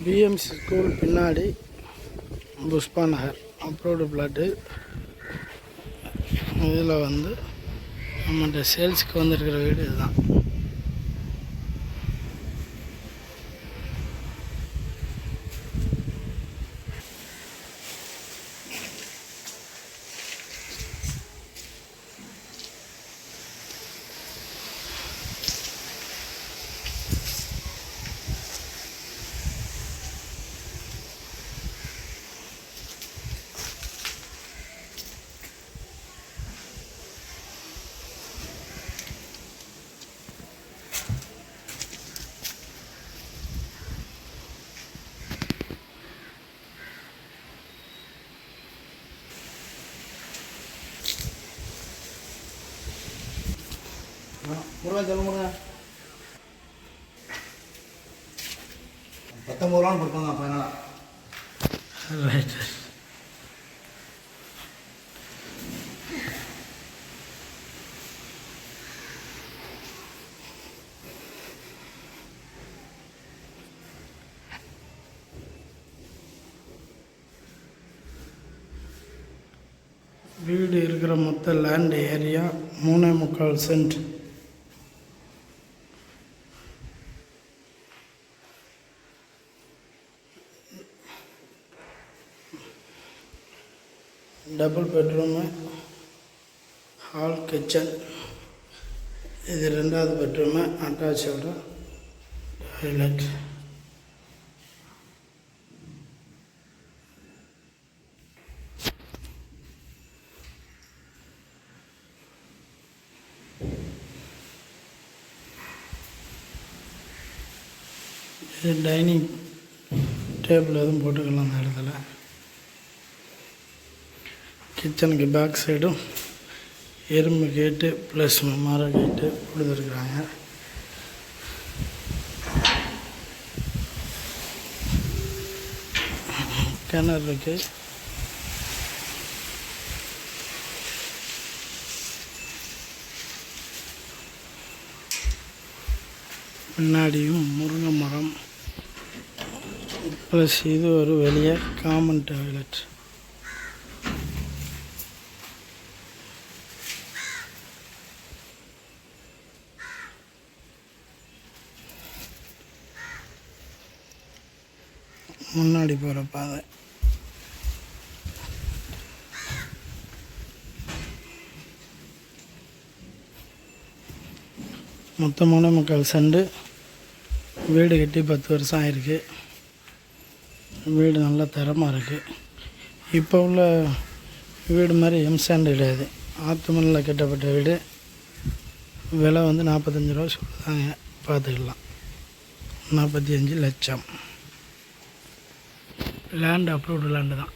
BMC school பின்னாடி புஷ்பா நகர் abroad plot. இதில் வந்து நம்மகிட்ட சேல்ஸுக்கு வந்துருக்கிற வீடு இதுதான். முருகன் சொல்ல முருங்க 19 ரூபான்னு கொடுப்பாங்க ஃபைனலாக. ரைட். வீடு இருக்கிற மொத்த land area 3.25 cent. Double bedroom, hall, kitchen. இது 2வது பெட்ரூமு, அட்டாச்சோட டாய்லெட். இது டைனிங் டேபிள் எதுவும் போட்டுக்கலாம் அந்த இடத்துல. கிச்சனுக்கு பேக் சைடும் எறும்பு கேட்டு ப்ளஸ் மர கேட்டு கொடுத்துருக்குறாங்க. கிணறு இருக்குது. பின்னாடியும் முருங்கை மரம் ப்ளஸ் இது ஒரு வெளியே காமன் டாய்லெட். முன்னாடி போகிற பாதை. மொத்தம் 3.25 சென்ட். வீடு கட்டி 10 வருஷம் ஆயிருக்கு. வீடு நல்ல தரமாக இருக்குது. இப்போ உள்ள வீடு மாதிரி எம்சாண்ட் கிடையாது. ஆற்று மண்ணில் கட்டப்பட்ட வீடு. விலை வந்து 45 ரூபா சொல்லுதாங்க. பார்த்துக்கலாம். 45 லட்சம். லேண்ட் அப்ரூவ்டு லேண்டு தான்.